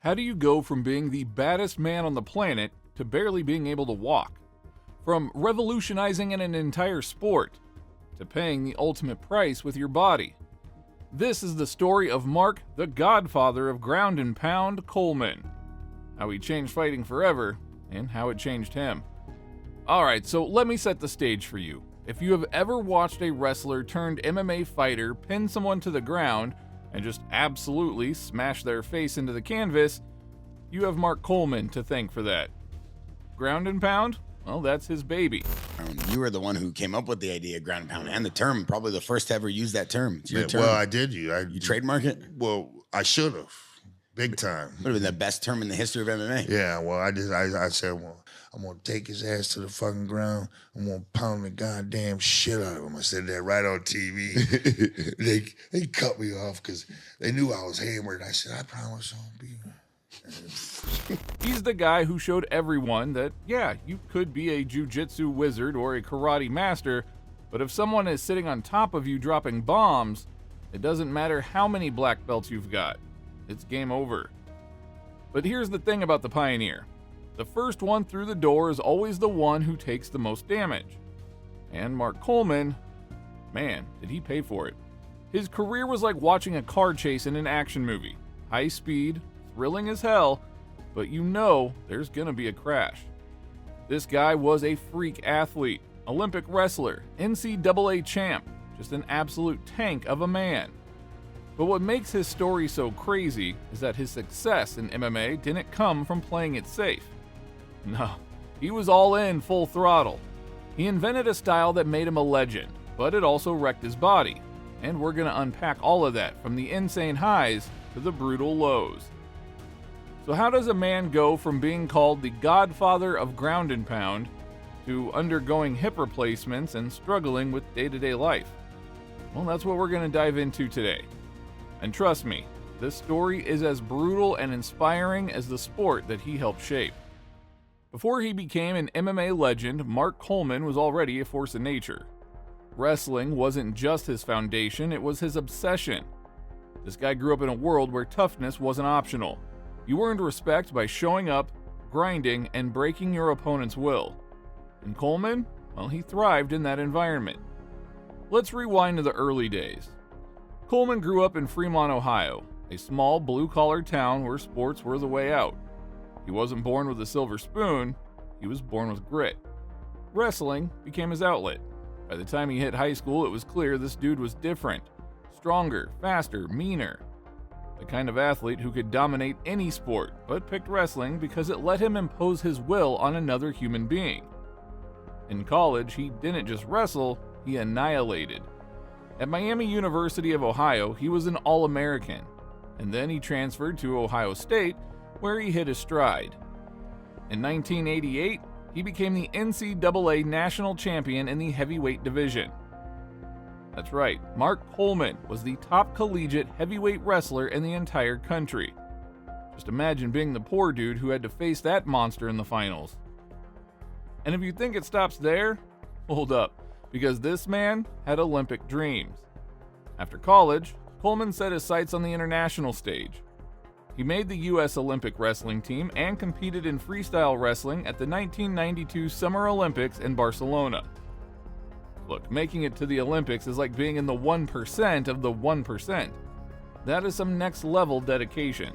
How do you go from being the baddest man on the planet to barely being able to walk? From revolutionizing in an entire sport to paying the ultimate price with your body? This is the story of Mark, the Godfather of ground and pound, Coleman. How he changed fighting forever and how it changed him. Alright, so let me set the stage for you. If you have ever watched a wrestler turned MMA fighter pin someone to the ground and just absolutely smash their face into the canvas, you have Mark Coleman to thank for that. Ground and pound? Well, that's his baby. You were the one who came up with the idea of ground and pound and the term, probably the first to ever use that term. It's your term. Well, I did. You trademark it? Well, I should have. Big time. Would have been the best term in the history of MMA. Yeah, well, I said, well, I'm going to take his ass to the fucking ground. I'm going to pound the goddamn shit out of him. I said that right on TV. they cut me off because they knew I was hammered. I said, I promise I won't be. He's the guy who showed everyone that, yeah, you could be a jiu-jitsu wizard or a karate master, but if someone is sitting on top of you dropping bombs, it doesn't matter how many black belts you've got. It's game over. But here's the thing about the pioneer. The first one through the door is always the one who takes the most damage. And Mark Coleman, man, did he pay for it. His career was like watching a car chase in an action movie. High speed, thrilling as hell, but you know there's gonna be a crash. This guy was a freak athlete, Olympic wrestler, NCAA champ, just an absolute tank of a man. But what makes his story so crazy is that his success in MMA didn't come from playing it safe. No, he was all in full throttle. He invented a style that made him a legend, but it also wrecked his body. And we're gonna unpack all of that from the insane highs to the brutal lows. So how does a man go from being called the Godfather of ground and pound to undergoing hip replacements and struggling with day-to-day life? Well, that's what we're gonna dive into today. And trust me, this story is as brutal and inspiring as the sport that he helped shape. Before he became an MMA legend, Mark Coleman was already a force of nature. Wrestling wasn't just his foundation, it was his obsession. This guy grew up in a world where toughness wasn't optional. You earned respect by showing up, grinding, and breaking your opponent's will. And Coleman, well, he thrived in that environment. Let's rewind to the early days. Coleman grew up in Fremont, Ohio, a small blue-collar town where sports were the way out. He wasn't born with a silver spoon, he was born with grit. Wrestling became his outlet. By the time he hit high school, it was clear this dude was different. Stronger, faster, meaner. The kind of athlete who could dominate any sport, but picked wrestling because it let him impose his will on another human being. In college, he didn't just wrestle, he annihilated. At Miami University of Ohio, he was an All-American, and then he transferred to Ohio State, where he hit his stride. In 1988, he became the NCAA national champion in the heavyweight division. That's right, Mark Coleman was the top collegiate heavyweight wrestler in the entire country. Just imagine being the poor dude who had to face that monster in the finals. And if you think it stops there, hold up, because this man had Olympic dreams. After college, Coleman set his sights on the international stage. He made the U.S. Olympic wrestling team and competed in freestyle wrestling at the 1992 Summer Olympics in Barcelona. Look, making it to the Olympics is like being in the 1% of the 1%. That is some next level dedication.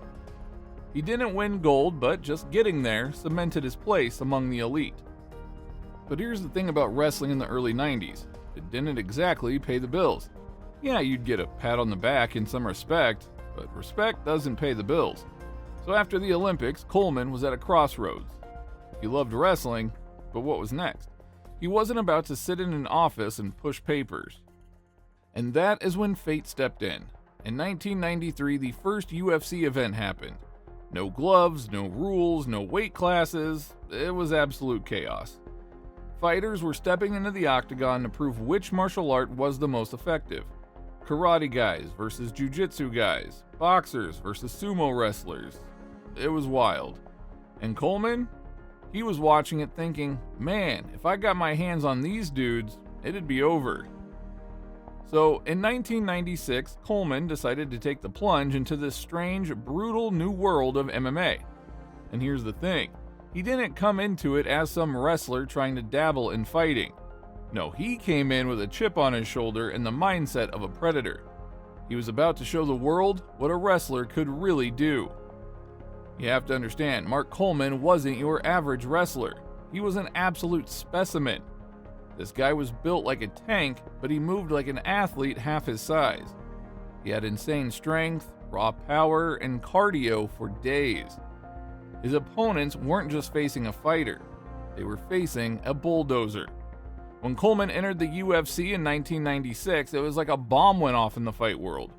He didn't win gold, but just getting there cemented his place among the elite. But here's the thing about wrestling in the early 90s. It didn't exactly pay the bills. Yeah, you'd get a pat on the back in some respect, but respect doesn't pay the bills. So after the Olympics, Coleman was at a crossroads. He loved wrestling, but what was next? He wasn't about to sit in an office and push papers. And that is when fate stepped in. In 1993, the first UFC event happened. No gloves, no rules, no weight classes. It was absolute chaos. Fighters were stepping into the Octagon to prove which martial art was the most effective. Karate guys versus jiu-jitsu guys, boxers versus sumo wrestlers. It was wild. And Coleman? He was watching it thinking, man, if I got my hands on these dudes, it'd be over. So in 1996, Coleman decided to take the plunge into this strange, brutal new world of MMA. And here's the thing, he didn't come into it as some wrestler trying to dabble in fighting. No, he came in with a chip on his shoulder and the mindset of a predator. He was about to show the world what a wrestler could really do. You have to understand, Mark Coleman wasn't your average wrestler. He was an absolute specimen. This guy was built like a tank, but he moved like an athlete half his size. He had insane strength, raw power, and cardio for days. His opponents weren't just facing a fighter, they were facing a bulldozer. When Coleman entered the UFC in 1996, it was like a bomb went off in the fight world.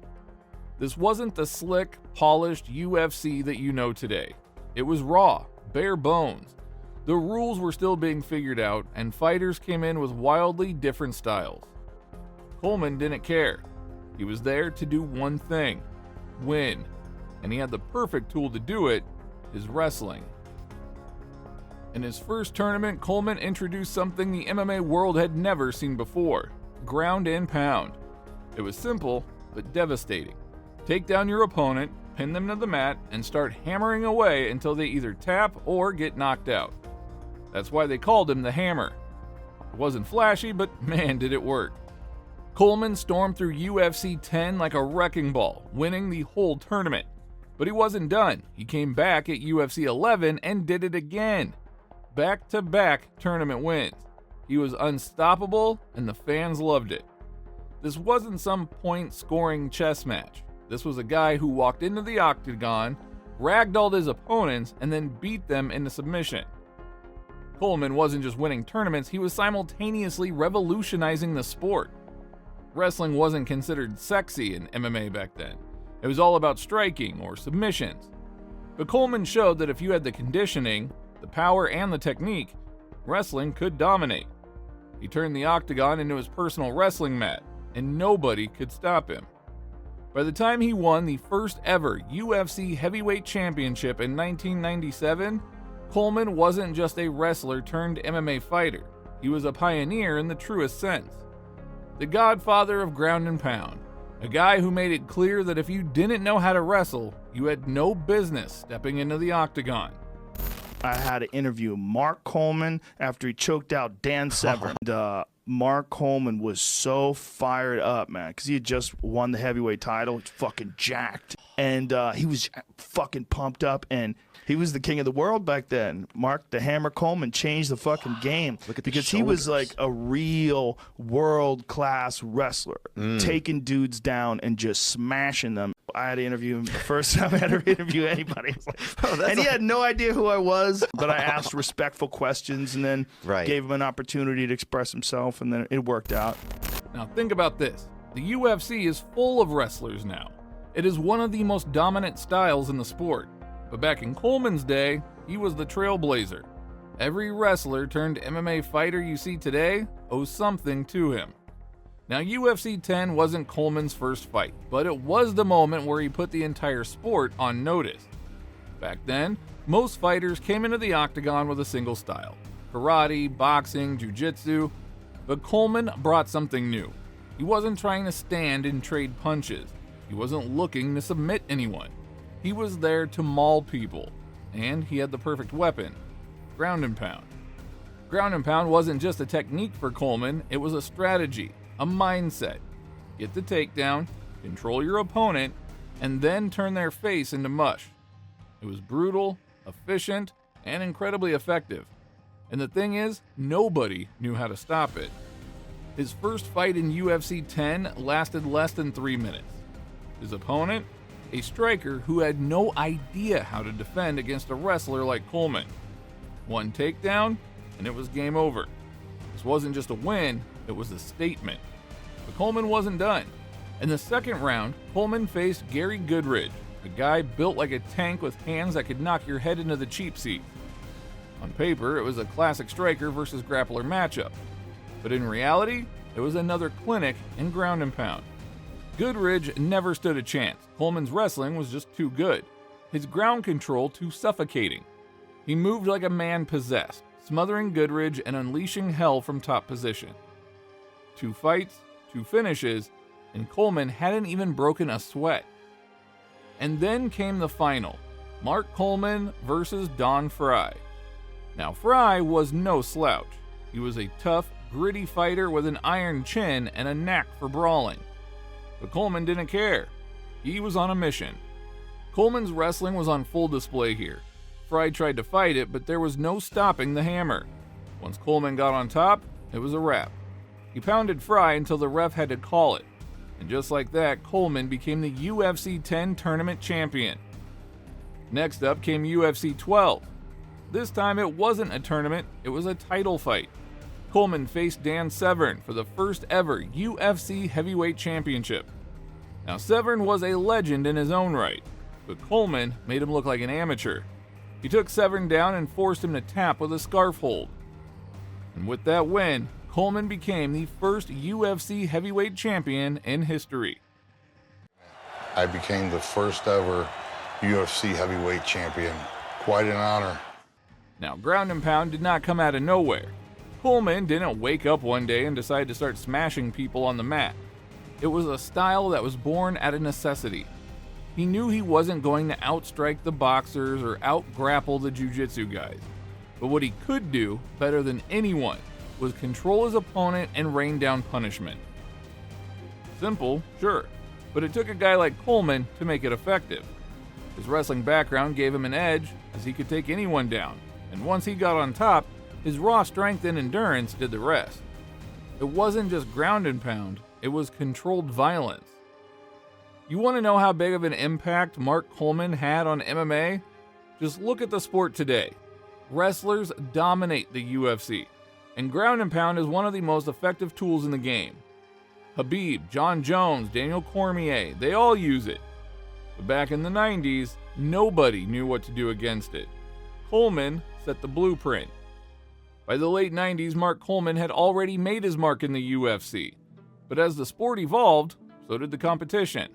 This wasn't the slick, polished UFC that you know today. It was raw, bare bones. The rules were still being figured out, and fighters came in with wildly different styles. Coleman didn't care. He was there to do one thing: win. And he had the perfect tool to do it: his wrestling. In his first tournament, Coleman introduced something the MMA world had never seen before: ground and pound. It was simple, but devastating. Take down your opponent, pin them to the mat, and start hammering away until they either tap or get knocked out. That's why they called him the Hammer. It wasn't flashy, but man, did it work. Coleman stormed through UFC 10 like a wrecking ball, winning the whole tournament. But he wasn't done. He came back at UFC 11 and did it again. Back-to-back tournament wins. He was unstoppable, and the fans loved it. This wasn't some point-scoring chess match. This was a guy who walked into the Octagon, ragdolled his opponents, and then beat them into submission. Coleman wasn't just winning tournaments, he was simultaneously revolutionizing the sport. Wrestling wasn't considered sexy in MMA back then. It was all about striking or submissions. But Coleman showed that if you had the conditioning, the power, and the technique, wrestling could dominate. He turned the Octagon into his personal wrestling mat, and nobody could stop him. By the time he won the first ever UFC Heavyweight Championship in 1997, Coleman wasn't just a wrestler turned MMA fighter. He was a pioneer in the truest sense. The Godfather of ground and pound. A guy who made it clear that if you didn't know how to wrestle, you had no business stepping into the Octagon. I had to interview Mark Coleman after he choked out Dan Severn. Mark Coleman was so fired up, man, because he had just won the heavyweight title. It's fucking jacked. And he was fucking pumped up, and he was the king of the world back then. Mark the Hammer Coleman changed the fucking game because he was like a real world-class wrestler, taking dudes down and just smashing them. I had to interview him the first time I had to interview anybody. And he had no idea who I was, but I asked respectful questions and then gave him an opportunity to express himself, and then it worked out. Now think about this. The UFC is full of wrestlers now. It is one of the most dominant styles in the sport. But back in Coleman's day, he was the trailblazer. Every wrestler turned MMA fighter you see today owes something to him. Now, UFC 10 wasn't Coleman's first fight, but it was the moment where he put the entire sport on notice. Back then, most fighters came into the Octagon with a single style: karate, boxing, jiu-jitsu. But Coleman brought something new. He wasn't trying to stand and trade punches. He wasn't looking to submit anyone. He was there to maul people, and he had the perfect weapon: ground and pound. Ground and pound wasn't just a technique for Coleman, it was a strategy, a mindset. Get the takedown, control your opponent, and then turn their face into mush. It was brutal, efficient, and incredibly effective. And the thing is, nobody knew how to stop it. His first fight in UFC 10 lasted less than 3 minutes. His opponent? A striker who had no idea how to defend against a wrestler like Coleman. One takedown, and it was game over. This wasn't just a win, it was a statement. But Coleman wasn't done. In the second round, Coleman faced Gary Goodridge, a guy built like a tank with hands that could knock your head into the cheap seat. On paper, it was a classic striker versus grappler matchup. But in reality, it was another clinic in ground and pound. Goodridge never stood a chance. Coleman's wrestling was just too good. His ground control too suffocating. He moved like a man possessed, smothering Goodridge and unleashing hell from top position. 2 fights, 2 finishes, and Coleman hadn't even broken a sweat. And then came the final, Mark Coleman versus Don Frye. Now, Frye was no slouch. He was a tough, gritty fighter with an iron chin and a knack for brawling. But Coleman didn't care. He was on a mission. Coleman's wrestling was on full display here. Frye tried to fight it, but there was no stopping the hammer. Once Coleman got on top, it was a wrap. He pounded Frye until the ref had to call it. And just like that, Coleman became the UFC 10 tournament champion. Next up came UFC 12. This time it wasn't a tournament, it was a title fight. Coleman faced Dan Severn for the first ever UFC heavyweight championship. Now, Severn was a legend in his own right, but Coleman made him look like an amateur. He took Severn down and forced him to tap with a scarf hold. And with that win, Coleman became the first UFC heavyweight champion in history. I became the first ever UFC heavyweight champion. Quite an honor. Now, ground and pound did not come out of nowhere. Coleman didn't wake up one day and decide to start smashing people on the mat. It was a style that was born out of necessity. He knew he wasn't going to outstrike the boxers or out-grapple the jiu-jitsu guys. But what he could do better than anyone was control his opponent and rain down punishment. Simple, sure, but it took a guy like Coleman to make it effective. His wrestling background gave him an edge, as he could take anyone down, and once he got on top, his raw strength and endurance did the rest. It wasn't just ground and pound, it was controlled violence. You want to know how big of an impact Mark Coleman had on MMA? Just look at the sport today. Wrestlers dominate the UFC, and ground and pound is one of the most effective tools in the game. Khabib, John Jones, Daniel Cormier, they all use it. But back in the 90s, nobody knew what to do against it. Coleman set the blueprint. By the late 90s, Mark Coleman had already made his mark in the UFC. But as the sport evolved, so did the competition.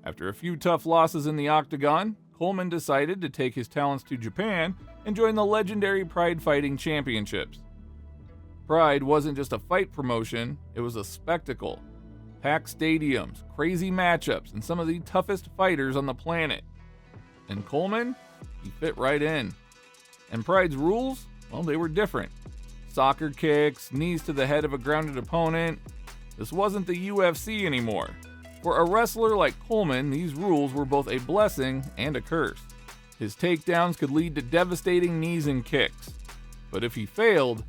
After a few tough losses in the Octagon, Coleman decided to take his talents to Japan and join the legendary Pride Fighting Championships. Pride wasn't just a fight promotion, it was a spectacle. Packed stadiums, crazy matchups, and some of the toughest fighters on the planet. And Coleman, he fit right in. And Pride's rules, well, they were different. Soccer kicks, knees to the head of a grounded opponent. This wasn't the UFC anymore. For a wrestler like Coleman, these rules were both a blessing and a curse. His takedowns could lead to devastating knees and kicks. But if he failed,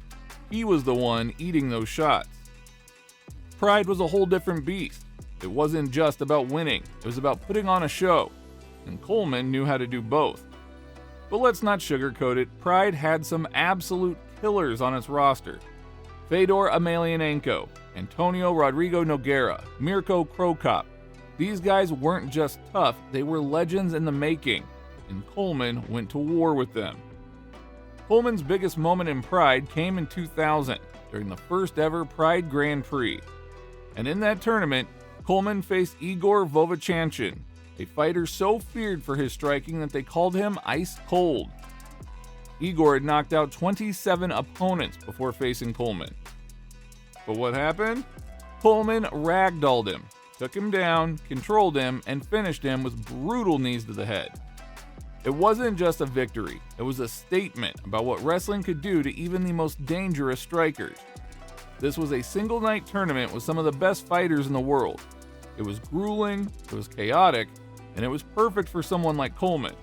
he was the one eating those shots. Pride was a whole different beast. It wasn't just about winning, it was about putting on a show. And Coleman knew how to do both. But let's not sugarcoat it, Pride had some absolute killers on its roster. Fedor Emelianenko, Antonio Rodrigo Nogueira, Mirko Krokop. These guys weren't just tough, they were legends in the making, and Coleman went to war with them. Coleman's biggest moment in Pride came in 2000, during the first ever Pride Grand Prix. And in that tournament, Coleman faced Igor Vovchanchin, a fighter so feared for his striking that they called him Ice Cold. Igor had knocked out 27 opponents before facing Coleman. But what happened? Coleman ragdolled him, took him down, controlled him, and finished him with brutal knees to the head. It wasn't just a victory, it was a statement about what wrestling could do to even the most dangerous strikers. This was a single night tournament with some of the best fighters in the world. It was grueling, it was chaotic, and it was perfect for someone like Coleman.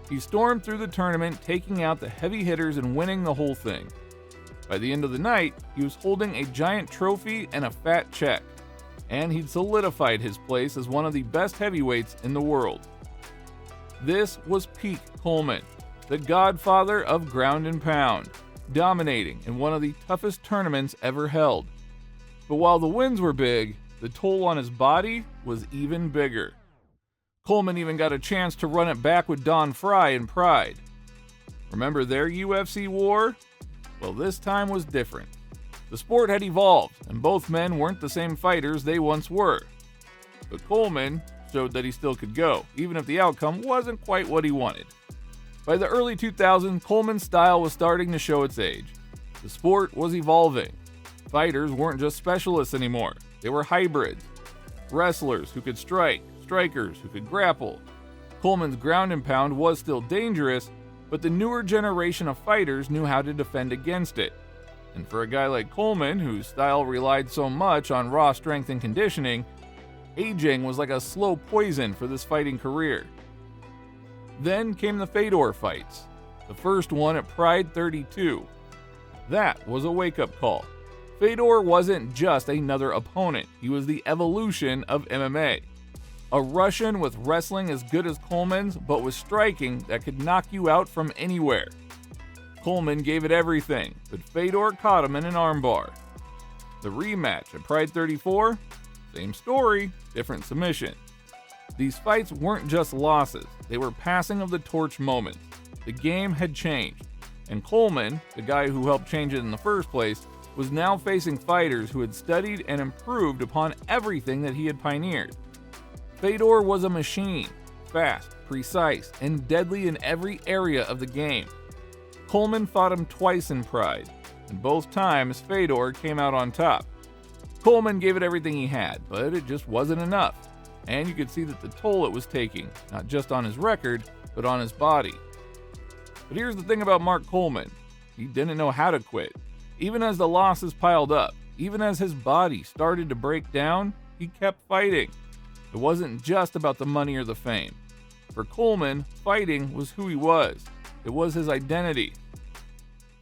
He stormed through the tournament, taking out the heavy hitters and winning the whole thing. By the end of the night, he was holding a giant trophy and a fat check, and he'd solidified his place as one of the best heavyweights in the world. This was peak Coleman, the godfather of ground and pound, dominating in one of the toughest tournaments ever held. But while the wins were big, the toll on his body was even bigger. Coleman even got a chance to run it back with Don Frye in Pride. Remember their UFC war? Well, this time was different. The sport had evolved, and both men weren't the same fighters they once were. But Coleman showed that he still could go, even if the outcome wasn't quite what he wanted. By the early 2000s, Coleman's style was starting to show its age. The sport was evolving. Fighters weren't just specialists anymore, they were hybrids. wrestlers who could strike, strikers who could grapple. Coleman's ground and pound was still dangerous, but the newer generation of fighters knew how to defend against it. And for a guy like Coleman, whose style relied so much on raw strength and conditioning, aging was like a slow poison for this fighting career. Then came the Fedor fights, the first one at Pride 32. That was a wake-up call. Fedor wasn't just another opponent, he was the evolution of MMA. A Russian with wrestling as good as Coleman's, but with striking that could knock you out from anywhere. Coleman gave it everything, but Fedor caught him in an armbar. The rematch at Pride 34? Same story, different submission. These fights weren't just losses, they were passing of the torch moments. The game had changed, and Coleman, the guy who helped change it in the first place, was now facing fighters who had studied and improved upon everything that he had pioneered. Fedor was a machine, fast, precise, and deadly in every area of the game. Coleman fought him twice in Pride, and both times Fedor came out on top. Coleman gave it everything he had, but it just wasn't enough, and you could see that the toll it was taking, not just on his record, but on his body. But here's the thing about Mark Coleman. He didn't know how to quit. Even as the losses piled up, even as his body started to break down, he kept fighting. It wasn't just about the money or the fame. For Coleman, fighting was who he was. It was his identity.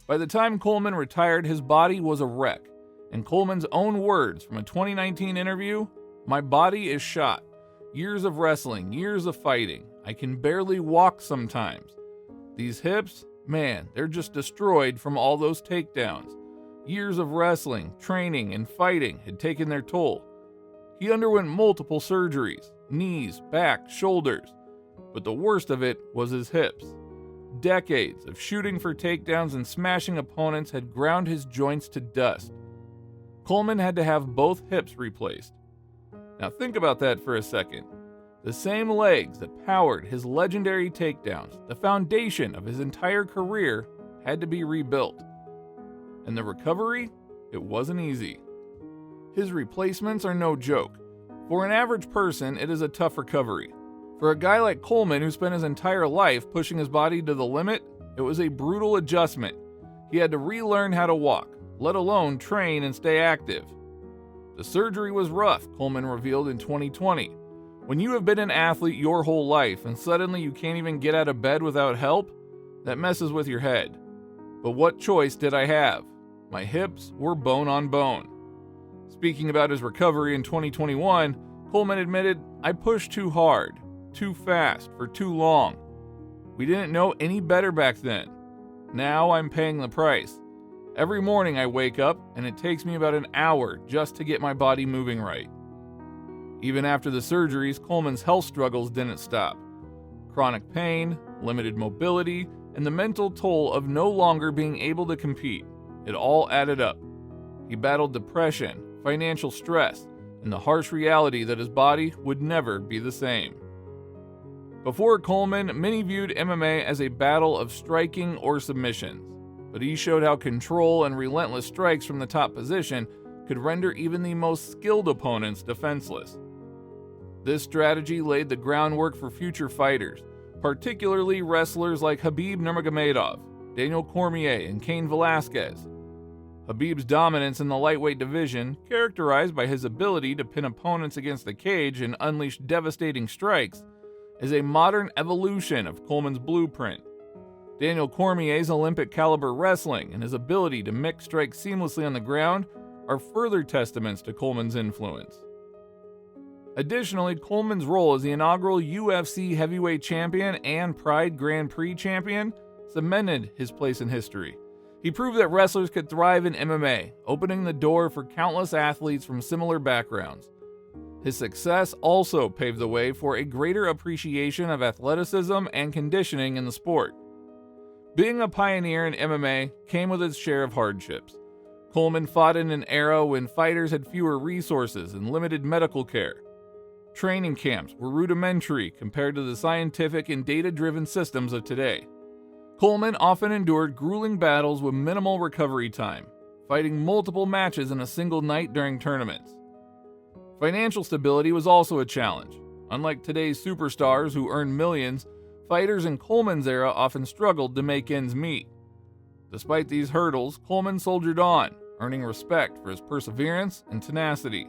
By the time Coleman retired, his body was a wreck. In Coleman's own words from a 2019 interview, "My body is shot. Years of wrestling, years of fighting. I can barely walk sometimes. These hips, man, they're just destroyed from all those takedowns. Years of wrestling, training, and fighting had taken their toll. He underwent multiple surgeries, knees, back, shoulders, but the worst of it was his hips. Decades of shooting for takedowns and smashing opponents had ground his joints to dust. Coleman had to have both hips replaced. Now think about that for a second. The same legs that powered his legendary takedowns, the foundation of his entire career, had to be rebuilt. And the recovery? It wasn't easy. His replacements are no joke. For an average person, it is a tough recovery. For a guy like Coleman, who spent his entire life pushing his body to the limit, it was a brutal adjustment. He had to relearn how to walk, let alone train and stay active. The surgery was rough, Coleman revealed in 2020. When you have been an athlete your whole life and suddenly you can't even get out of bed without help, that messes with your head. But what choice did I have? My hips were bone on bone. Speaking about his recovery in 2021, Coleman admitted, "I pushed too hard, too fast, for too long. We didn't know any better back then. Now I'm paying the price. Every morning I wake up and it takes me about an hour just to get my body moving right." Even after the surgeries, Coleman's health struggles didn't stop. Chronic pain, limited mobility, and the mental toll of no longer being able to compete. It all added up. He battled depression, financial stress, and the harsh reality that his body would never be the same. Before Coleman, many viewed MMA as a battle of striking or submissions, but he showed how control and relentless strikes from the top position could render even the most skilled opponents defenseless. This strategy laid the groundwork for future fighters, particularly wrestlers like Khabib Nurmagomedov, Daniel Cormier, and Cain Velasquez. Khabib's dominance in the lightweight division, characterized by his ability to pin opponents against the cage and unleash devastating strikes, is a modern evolution of Coleman's blueprint. Daniel Cormier's Olympic-caliber wrestling and his ability to mix strikes seamlessly on the ground are further testaments to Coleman's influence. Additionally, Coleman's role as the inaugural UFC heavyweight champion and Pride Grand Prix champion cemented his place in history. He proved that wrestlers could thrive in MMA, opening the door for countless athletes from similar backgrounds. His success also paved the way for a greater appreciation of athleticism and conditioning in the sport. Being a pioneer in MMA came with its share of hardships. Coleman fought in an era when fighters had fewer resources and limited medical care. Training camps were rudimentary compared to the scientific and data-driven systems of today. Coleman often endured grueling battles with minimal recovery time, fighting multiple matches in a single night during tournaments. Financial stability was also a challenge. Unlike today's superstars who earn millions, fighters in Coleman's era often struggled to make ends meet. Despite these hurdles, Coleman soldiered on, earning respect for his perseverance and tenacity.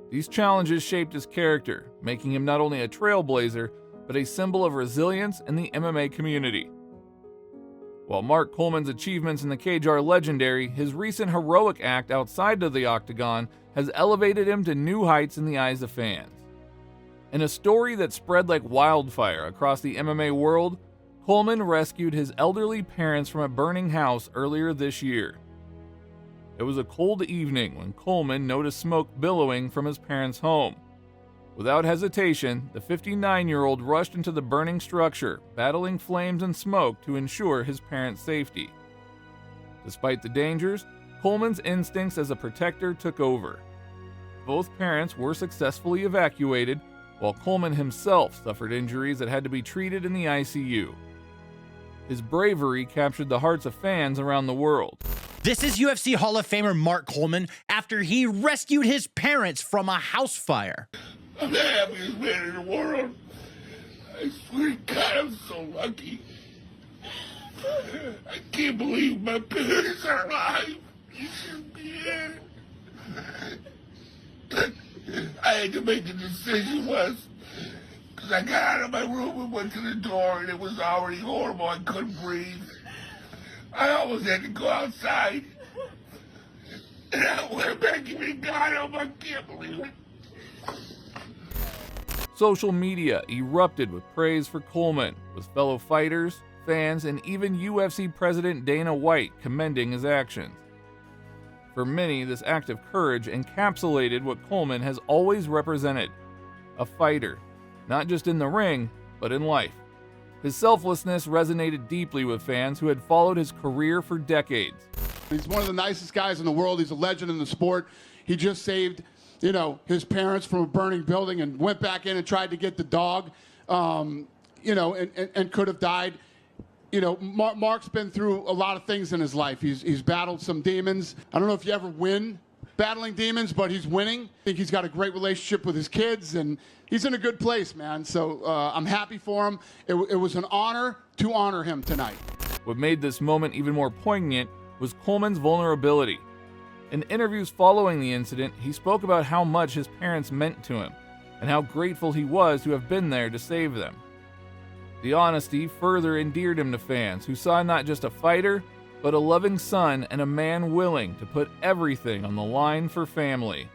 These challenges shaped his character, making him not only a trailblazer, but a symbol of resilience in the MMA community. While Mark Coleman's achievements in the cage are legendary, his recent heroic act outside of the Octagon has elevated him to new heights in the eyes of fans. In a story that spread like wildfire across the MMA world, Coleman rescued his elderly parents from a burning house earlier this year. It was a cold evening when Coleman noticed smoke billowing from his parents' home. Without hesitation, the 59-year-old rushed into the burning structure, battling flames and smoke to ensure his parents' safety. Despite the dangers, Coleman's instincts as a protector took over. Both parents were successfully evacuated, while Coleman himself suffered injuries that had to be treated in the ICU. His bravery captured the hearts of fans around the world. This is UFC Hall of Famer Mark Coleman after he rescued his parents from a house fire. I'm the happiest man in the world. I swear to God, I'm so lucky. I can't believe my parents are alive. I had to make the decision once, because I got out of my room and went to the door, and it was already horrible. I couldn't breathe. I almost had to go outside. And I went back and got him. I can't believe it. Social media erupted with praise for Coleman, with fellow fighters, fans, and even UFC President Dana White commending his actions. For many, this act of courage encapsulated what Coleman has always represented: a fighter, not just in the ring, but in life. His selflessness resonated deeply with fans who had followed his career for decades. He's one of the nicest guys in the world. He's a legend in the sport. He just saved, his parents from a burning building and went back in and tried to get the dog, and could have died. Mark's been through a lot of things in his life. He's battled some demons. I don't know if you ever win battling demons, but he's winning. I think he's got a great relationship with his kids, and he's in a good place, man. So I'm happy for him. It was an honor to honor him tonight. What made this moment even more poignant was Coleman's vulnerability. In interviews following the incident, he spoke about how much his parents meant to him, and how grateful he was to have been there to save them. The honesty further endeared him to fans who saw not just a fighter, but a loving son and a man willing to put everything on the line for family.